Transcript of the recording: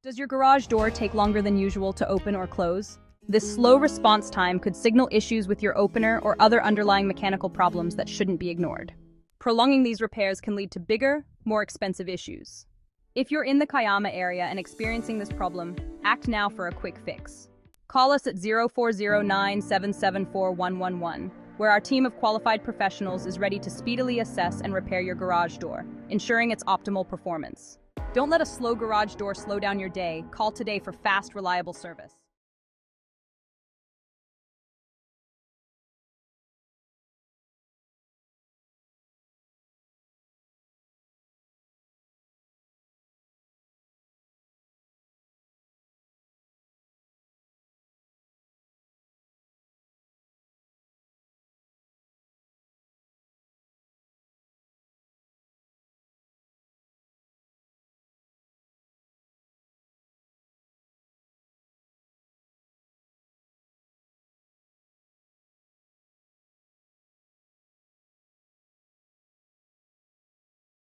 Does your garage door take longer than usual to open or close? This slow response time could signal issues with your opener or other underlying mechanical problems that shouldn't be ignored. Prolonging these repairs can lead to bigger, more expensive issues. If you're in the Kiama area and experiencing this problem, act now for a quick fix. Call us at 0409-774-111, where our team of qualified professionals is ready to speedily assess and repair your garage door, ensuring its optimal performance. Don't let a slow garage door slow down your day. Call today for fast, reliable service.